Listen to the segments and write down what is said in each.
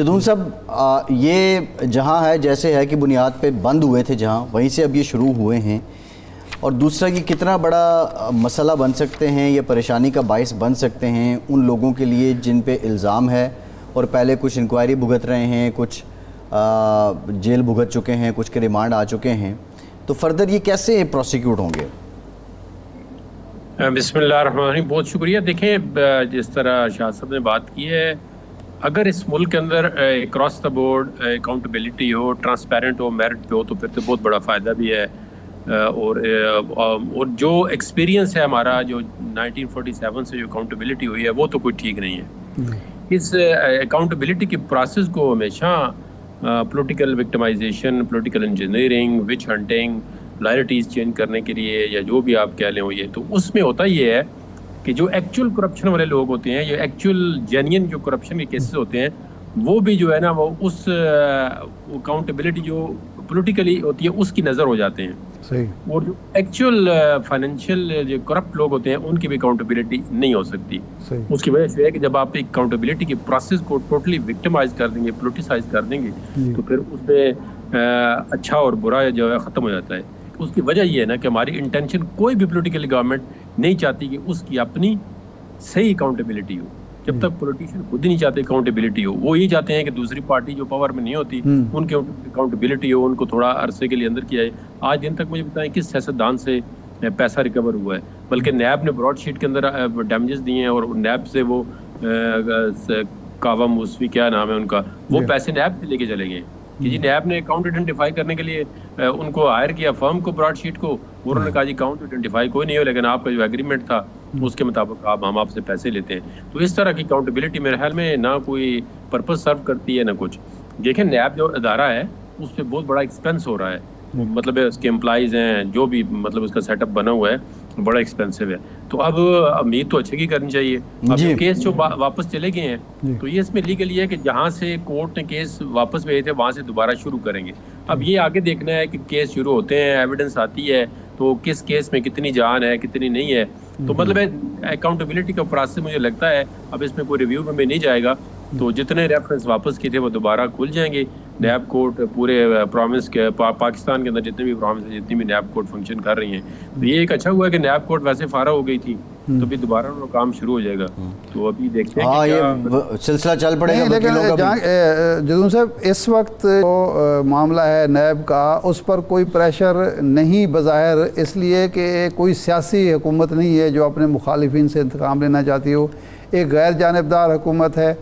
جدون صاحب یہ جہاں ہے جیسے ہے کہ بنیاد پہ بند ہوئے تھے جہاں وہیں سے اب یہ شروع ہوئے ہیں، اور دوسرا یہ کتنا بڑا مسئلہ بن سکتے ہیں، یہ پریشانی کا باعث بن سکتے ہیں ان لوگوں کے لیے جن پہ الزام ہے اور پہلے کچھ انکوائری بھگت رہے ہیں، کچھ جیل بھگت چکے ہیں، کچھ کے ریمانڈ آ چکے ہیں، تو فردر یہ کیسے پروسیکیوٹ ہوں گے؟ بسم اللہ الرحمن الرحیم. بہت شکریہ. دیکھیں، جس طرح شاہ صاحب نے بات کی ہے، اگر اس ملک کے اندر اکراس دا بورڈ اکاؤنٹیبلٹی ہو، ٹرانسپیرنٹ ہو، میرٹ پہ ہو، تو پھر تو بہت بڑا فائدہ بھی ہے. اور جو ایکسپیرینس ہے ہمارا، جو 1947 سے جو اکاؤنٹیبلٹی ہوئی ہے، وہ تو کوئی ٹھیک نہیں ہے. اس اکاؤنٹیبلٹی کی پروسیس کو ہمیشہ پولیٹیکل وکٹمائزیشن، پولیٹیکل انجینئرنگ، وچ ہنٹنگ، لائلٹیز چینج کرنے کے لیے، یا جو بھی آپ کہہ لیں، یہ تو اس میں ہوتا یہ ہے کہ جو ایکچول کرپشن والے لوگ ہوتے ہیں، یہ ایکچول جینین جو کرپشن کے کیسز ہوتے ہیں، وہ بھی جو ہے نا، وہ اس اکاؤنٹیبلٹی جو پولیٹیکلی ہوتی ہے اس کی نظر ہو جاتے ہیں. صحیح. اور جو ایکچول فائنینشیل جو کرپٹ لوگ ہوتے ہیں، ان کی بھی اکاؤنٹیبلٹی نہیں ہو سکتی. صحیح. اس کی وجہ سے ہے کہ جب آپ اکاؤنٹیبلٹی کی پروسیس کو ٹوٹلی وکٹمائز کر دیں گے، پولیٹیسائز کر دیں گے، تو پھر اس میں اچھا اور برا جو ہے ختم ہو جاتا ہے. اس کی وجہ یہ ہے نا کہ ہماری انٹینشن، کوئی بھی پولیٹیکل گورنمنٹ نہیں چاہتی کہ اس کی اپنی صحیح اکاؤنٹیبلٹی ہو. جب تک پولیٹیشین خود ہی نہیں چاہتے اکاؤنٹیبلٹی ہو، وہ یہ چاہتے ہیں کہ دوسری پارٹی جو پاور میں نہیں ہوتی ان کے اکاؤنٹیبلٹی ہو، ان کو تھوڑا عرصے کے لیے اندر کیا ہے. آج دن تک مجھے بتائیں کس سیاستدان سے پیسہ ریکور ہوا ہے؟ بلکہ نیب نے براڈ شیٹ کے اندر ڈیمیجز دیے ہیں، اور نیب سے وہ کاوا موسوی کیا نام ہے ان کا، وہ پیسے نیب سے لے کے چلے گئے کہ جی نیب نے اکاؤنٹ آئیڈینٹیفائی کرنے کے لیے ان کو ہائر کیا، فرم کو، براڈ شیٹ کو، انہوں نے کہا جی اکاؤنٹ آئیڈینٹیفائی کوئی نہیں ہو، لیکن آپ کا جو ایگریمنٹ تھا اس کے مطابق ہم آپ سے پیسے لیتے ہیں. تو اس طرح کی اکاؤنٹیبلٹی میرے خیال میں نہ کوئی پرپز سرو کرتی ہے نہ کچھ. دیکھیں، نیب جو ادارہ ہے اس پہ بہت بڑا ایکسپینس ہو رہا ہے، مطلب اس کے امپلائیز ہیں، جو بھی مطلب اس کا سیٹ اپ بنا ہوا ہے، بڑا ایکسپینسو ہے. تو اب امید تو اچھے کی کرنی چاہیے. اب جو کیس جو واپس چلے گئے ہیں، تو یہ اس میں لیگل یہ ہے کہ جہاں سے کورٹ نے کیس واپس بھیجے تھے وہاں سے دوبارہ شروع کریں گے. اب یہ آگے دیکھنا ہے کہ کیس شروع ہوتے ہیں، ایویڈنس آتی ہے، تو کس کیس میں کتنی جان ہے، کتنی نہیں ہے. تو مطلب اکاؤنٹیبلٹی کا پروسیس مجھے لگتا ہے اب اس میں کوئی ریویو میں نہیں جائے گا. تو جتنے ریفرنس واپس کیے تھے وہ دوبارہ کھل جائیں گے. نیب کورٹ پورے پروونس کے پاکستان کے اندر جتنے بھی پروونس ہیں، جتنی بھی نیب کورٹ فنکشن کر رہی ہیں، تو یہ ایک اچھا ہوا ہے کہ نیب کورٹ ویسے فارغ ہو گئی تھی، تو بھی دوبارہ ان کا کام شروع ہو جائے گا. تو ابھی دیکھتے ہیں کہ یہ سلسلہ چل پڑے گا. لیکن جدون صاحب، اس وقت جو معاملہ ہے نیب کا، اس پر کوئی پریشر نہیں بظاہر، اس لیے کہ کوئی سیاسی حکومت نہیں ہے جو اپنے مخالفین سے انتقام لینا چاہتی ہو. ایک غیر جانبدار حکومت ہے،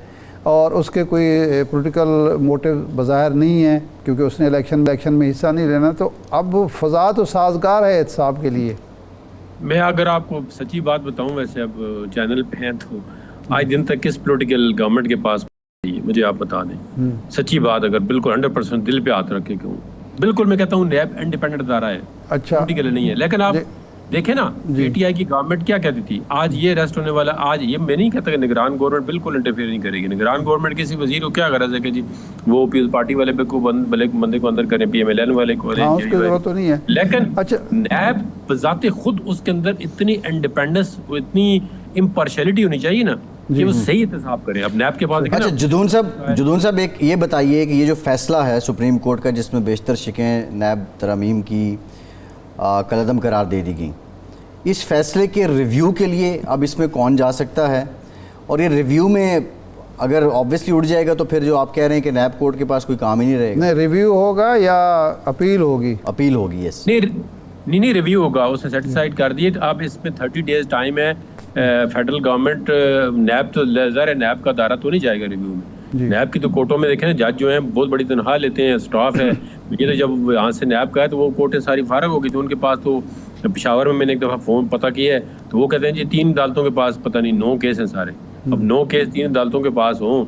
اور اس کے کوئی پولیٹیکل موٹیو بظاہر نہیں ہے، کیونکہ اس نے الیکشن میں حصہ نہیں لینا. تو اب فضا تو سازگار ہے احتساب کے لیے. میں اگر آپ کو سچی بات بتاؤں، ویسے اب چینل پہ ہیں، تو آج دن تک کس پولیٹیکل گورنمنٹ کے پاس مجھے آپ بتا دیں سچی بات، اگر بالکل 100% دل پہ ہاتھ رکھ کے کہوں، بالکل میں کہتا ہوں نیب انڈیپینڈنٹ ادارہ ہے، اچھا پولیٹیکل نہیں ہے. لیکن آپ دیکھیں نا، پی ٹی آئی کی گورنمنٹ کیا کہتی تھی، آج یہ ریسٹ ہونے والا، آج یہ میں نہیں کہتا کہ نگران گورنمنٹ بالکل انٹرفیئر نہیں کرے گی. نگران گورنمنٹ کسی وزیر کو کیا غرض ہے کہ جی وہ پیپلز پارٹی والے پہ کو بندے کو اندر کریں، پی ایم ایل این والے کو، ضرورت تو نہیں ہے. لیکن نیب بذات خود اس کے اندر اتنی انڈیپینڈنس، اتنی امپارشلٹی ہونی چاہیے نا کہ وہ صحیح احتساب کریں. اب نیب کے پاس اچھا جدون صاحب ایک یہ بتائیے کہ یہ جو فیصلہ ہے سپریم کورٹ کا، جس میں بیشتر شکیں نیب ترامیم کی کالعدم قرار دے دی گئیں، اس فیصلے کے ریویو کے لیے اب اس میں کون جا سکتا ہے؟ اور یہ ریویو میں اگر آبویسلی اٹھ جائے گا تو پھر جو آپ کہہ رہے ہیں کہ نیب کورٹ کے پاس کوئی کام ہی نہیں رہے گا. نہیں، ریویو ہوگا یا اپیل ہوگی؟ اپیل ہوگی. یس، نہیں ریویو ہوگا. اس نے سیٹسفائیڈ کر دیے. اب اس میں 30 days ٹائم ہے. فیڈرل گورنمنٹ، نیب تو ظاہر ہے نیب کا دائرہ تو نہیں جائے گا ریویو میں. نیب کی تو کورٹوں میں دیکھیں نا، جج جو ہیں بہت بڑی تنخواہ لیتے ہیں، اسٹاف ہے. یہ تو جب یہاں سے نیب کا ہے تو وہ کورٹیں ساری فارغ ہو گئی. تو ان کے پاس تو پشاور میں نے ایک دفعہ فون پتہ کیا ہے، تو وہ کہتے ہیں جی 3 عدالتوں کے پاس پتہ نہیں 9 کیس ہیں سارے. اب 9 کیس 3 عدالتوں کے پاس ہوں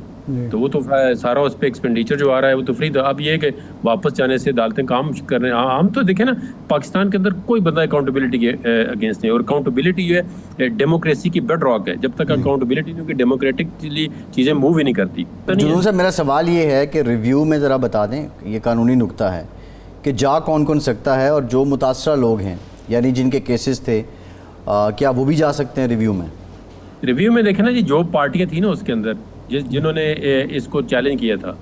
تو وہ تو سارا اس پہ ایکسپینڈیچر جو آ رہا ہے وہ تو فری تھا. اب یہ ہے کہ واپس جانے سے عدالتیں کام کر رہے ہیں. ہم تو دیکھیں نا، پاکستان کے اندر کوئی بندہ اکاؤنٹیبلٹی کے اگینسٹ نہیں. اور اکاؤنٹیبلٹی جو ہے ڈیموکریسی کی بیڈ راک ہے. جب تک اکاؤنٹیبلٹی نہیں ہوگی، ڈیموکریٹکلی چیزیں موو ہی نہیں کرتی. جنون صاحب، میرا سوال یہ ہے کہ ریویو میں ذرا بتا دیں، یہ قانونی نکتہ ہے کہ جا کون سکتا ہے، اور جو متاثرہ لوگ ہیں یعنی جن کے کیسز تھے، کیا وہ بھی جا سکتے ہیں ریویو میں؟ ریویو میں دیکھیں نا جی، جو پارٹیاں تھیں نا اس کے اندر، جنہوں نے اس کو چیلنج کیا تھا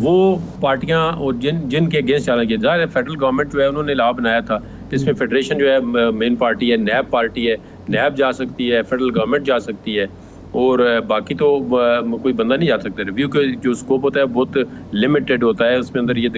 وہ پارٹیاں اور جن کے اگینسٹ چیلنج کیا، ظاہر ہے فیڈرل گورنمنٹ جو ہے انہوں نے لا بنایا تھا، اس میں فیڈریشن جو ہے مین پارٹی ہے، نیب پارٹی ہے، نیب جا سکتی ہے، فیڈرل گورنمنٹ جا سکتی ہے، اور باقی تو کوئی بندہ نہیں جا سکتا۔ ریویو کا جو اسکوپ ہوتا ہے بہت لمیٹڈ ہوتا ہے، اس میں اندر یہ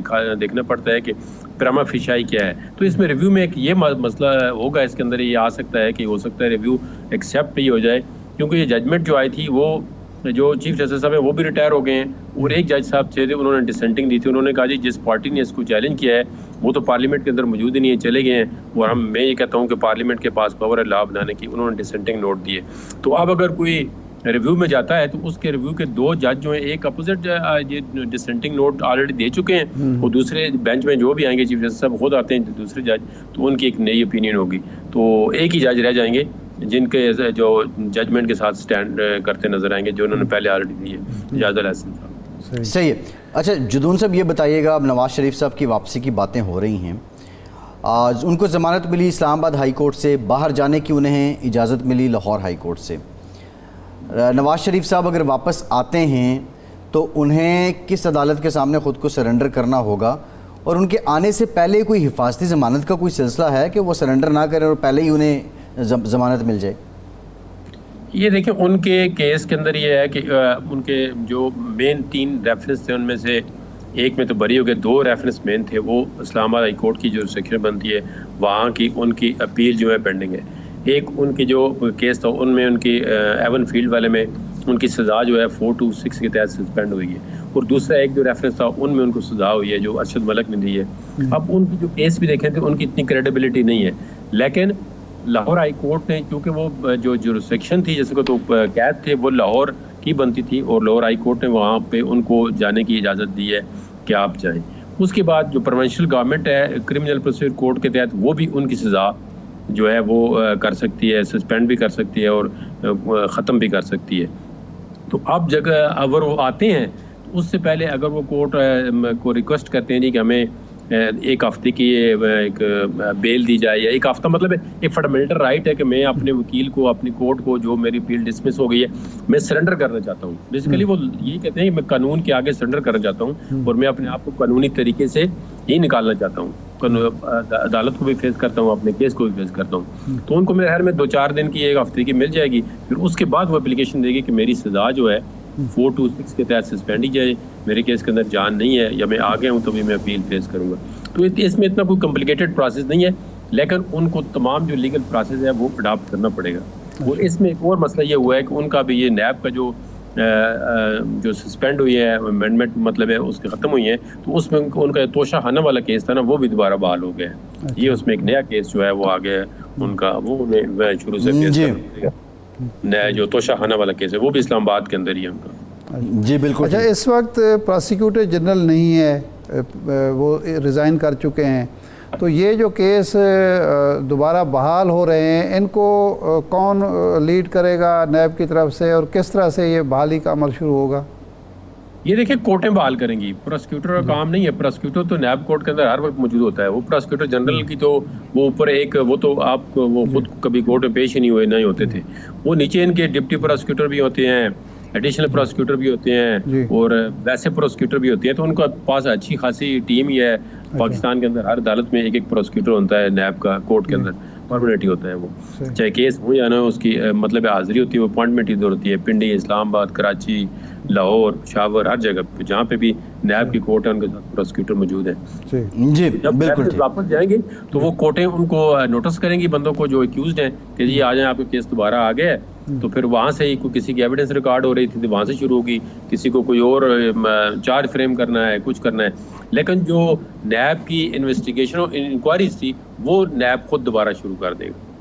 دیکھنا پڑتا ہے کہ پراما فیشائی کیا ہے۔ تو اس میں ریویو میں ایک یہ مسئلہ ہوگا، اس کے اندر یہ آ سکتا ہے کہ ہو سکتا ہے ریویو ایکسیپٹ ہی ہو جائے، کیونکہ یہ ججمنٹ جو آئی تھی وہ جو چیف جسٹس صاحب ہیں وہ بھی ریٹائر ہو گئے ہیں، اور ایک جج صاحب تھے انہوں نے ڈسینٹنگ دی تھی، انہوں نے کہا جی جس پارٹی نے اس کو چیلنج کیا ہے وہ تو پارلیمنٹ کے اندر موجود ہی نہیں ہے، چلے گئے ہیں، اور میں یہ کہتا ہوں کہ پارلیمنٹ کے پاس پاور ہے لا بنانے کی، انہوں نے ڈسینٹنگ نوٹ دیے۔ تو اب اگر کوئی ریویو میں جاتا ہے تو اس کے ریویو کے دو جج جو ہیں، ایک اپوزٹ ڈسینٹنگ نوٹ آلریڈی دے چکے ہیں، اور دوسرے بینچ میں جو بھی آئیں گے چیف جسٹس صاحب خود آتے ہیں دوسرے جج، تو ان کی ایک نئی اوپینین ہوگی، تو ایک ہی جج رہ جائیں گے جن کے جو ججمنٹ کے ساتھ سٹینڈ کرتے نظر آئیں گے، جو انہوں نے پہلے آلریڈی دی ہے، اجاز الحسن صاحب۔ صحیح ہے۔ اچھا جدون صاحب یہ بتائیے گا، اب نواز شریف صاحب کی واپسی کی باتیں ہو رہی ہیں، آج ان کو ضمانت ملی اسلام آباد ہائی کورٹ سے، باہر جانے کی انہیں اجازت ملی لاہور ہائی کورٹ سے۔ نواز شریف صاحب اگر واپس آتے ہیں تو انہیں کس عدالت کے سامنے خود کو سرنڈر کرنا ہوگا، اور ان کے آنے سے پہلے کوئی حفاظتی ضمانت کا کوئی سلسلہ ہے کہ وہ سرنڈر نہ کریں اور پہلے ہی انہیں ضمانت مل جائے؟ یہ دیکھیں ان کے کیس کے اندر یہ ہے کہ ان کے جو مین 3 ریفرنس تھے ان میں سے ایک میں تو بری ہو گئے، 2 ریفرنس مین تھے، وہ اسلام آباد ہائی کورٹ کی جو سیکشن بنتی ہے وہاں کی ان کی اپیل جو ہے پینڈنگ ہے۔ ایک ان کی جو کیس تھا ان میں ان کی ایون فیلڈ والے میں ان کی سزا جو ہے 426 کے تحت سسپینڈ ہوئی ہے، اور دوسرا ایک جو ریفرنس تھا ان میں ان کو سزا ہوئی ہے جو ارشد ملک نے دی ہے۔ اب ان کی جو کیس بھی دیکھیں تو ان کی اتنی کریڈیبلٹی نہیں ہے، لیکن لاہور ہائی کورٹ نے چونکہ وہ جو سیکشن تھی جیسے کہ تو قید تھے وہ لاہور کی بنتی تھی، اور لاہور ہائی کورٹ نے وہاں پہ ان کو جانے کی اجازت دی ہے کہ آپ جائیں۔ اس کے بعد جو پروونشل گورنمنٹ ہے کرمنل پروسیجر کورٹ کے تحت وہ بھی ان کی سزا جو ہے وہ کر سکتی ہے، سسپینڈ بھی کر سکتی ہے اور ختم بھی کر سکتی ہے۔ تو اب جگہ اگر وہ آتے ہیں تو اس سے پہلے اگر وہ کورٹ کو ریکویسٹ کرتے ہیں جی کہ ہمیں ایک ہفتے کی ایک بیل دی جائے، یا ایک ہفتہ مطلب ایک فنڈامنٹل رائٹ ہے کہ میں اپنے وکیل کو اپنی کورٹ کو جو میری اپیل ڈسمس ہو گئی ہے میں سرنڈر کرنا چاہتا ہوں، بیسیکلی وہ یہ کہتے ہیں کہ میں قانون کے آگے سرنڈر کرنا چاہتا ہوں اور میں اپنے آپ کو قانونی طریقے سے ہی نکالنا چاہتا ہوں، عدالت کو بھی فیس کرتا ہوں، اپنے کیس کو بھی فیس کرتا ہوں۔ تو ان کو میرے خیال میں 2-4 دن کی ایک ہفتے کی مل جائے گی، پھر اس کے بعد وہ اپلیکیشن دے گی کہ میری سزا جو ہے 426 کے تحت سسپینڈ ہی جائے، میرے کیس کے اندر جان نہیں ہے یا میں آ گیا ہوں تو بھی میں اپیل فیس کروں گا۔ تو اس میں اتنا کوئی کمپلیکیٹڈ پروسیس نہیں ہے، لیکن ان کو تمام جو لیگل پروسیس ہے وہ اڈاپٹ کرنا پڑے گا۔ اور اس میں ایک اور مسئلہ یہ ہوا ہے کہ ان کا بھی یہ نیب کا جو سسپینڈ ہوئی ہے امینڈمنٹ مطلب ہے اس کے ختم ہوئی ہیں، تو اس میں ان کا توشہ خانہ والا کیس تھا نا وہ بھی دوبارہ بحال ہو گیا ہے۔ یہ اس میں ایک نیا کیس جو ہے وہ آ گیا ہے ان کا، وہ انہیں شروع سے فیس کرنا پڑے گا۔ نیا جو توشہ خانہ والا کیس ہے وہ بھی اسلام آباد کے اندر ہی ہے ان کا۔ جی بالکل۔ اچھا اس وقت پراسیکیوٹر جنرل نہیں ہے، وہ ریزائن کر چکے ہیں، تو یہ جو کیس دوبارہ بحال ہو رہے ہیں ان کو کون لیڈ کرے گا نیب کی طرف سے، اور کس طرح سے یہ بحالی کا عمل شروع ہوگا؟ یہ دیکھیں کورٹیں بحال کریں گی، پراسیکیوٹر کا کام نہیں ہے، پراسیکیوٹر تو نیب کورٹ کے اندر ہر وقت موجود ہوتا ہے، وہ پراسیکیوٹر جنرل کی تو وہ اوپر ایک وہ تو آپ وہ خود کبھی کورٹ میں پیش ہی نہیں ہوتے تھے، وہ نیچے ان کے ڈپٹی پراسیکیوٹر بھی ہوتے ہیں، ایڈیشنل پراسیکیوٹر بھی ہوتے ہیں اور ویسے پراسیکیوٹر بھی ہوتے ہیں، تو ان کا پاس اچھی خاصی ٹیم ہی ہے۔ پاکستان کے اندر ہر عدالت میں ایک پراسیکیوٹر ہوتا ہے، نیب کا کورٹ کے اندر پرماننٹ ہی ہوتا ہے، وہ چاہے کیس ہو یا نہ اس کی مطلب حاضری ہوتی ہے، وہ اپوائنٹمنٹ ادھر ہوتی ہے، پنڈی، اسلام آباد، کراچی، لاہور، پشاور، ہر جگہ پہ جہاں پہ بھی نیب کی کورٹ ہے ان کے ساتھ پراسیکیوٹر موجود ہیں۔ جی جب بالکل واپس جائیں گے تو وہ کورٹیں ان کو نوٹس کریں گی بندوں کو جو ایکیوزڈ ہیں کہ جی آ جائیں آپ کا کیس دوبارہ آ گیا ہے، تو پھر وہاں سے ہی کسی کی ایویڈنس ریکارڈ ہو رہی تھی تو وہاں سے شروع ہوگی، کسی کو کوئی اور چارج فریم کرنا ہے، کچھ کرنا ہے، لیکن جو نیب کی انویسٹیگیشن اور انکوائریز تھی وہ نیب خود دوبارہ شروع کر دے گا۔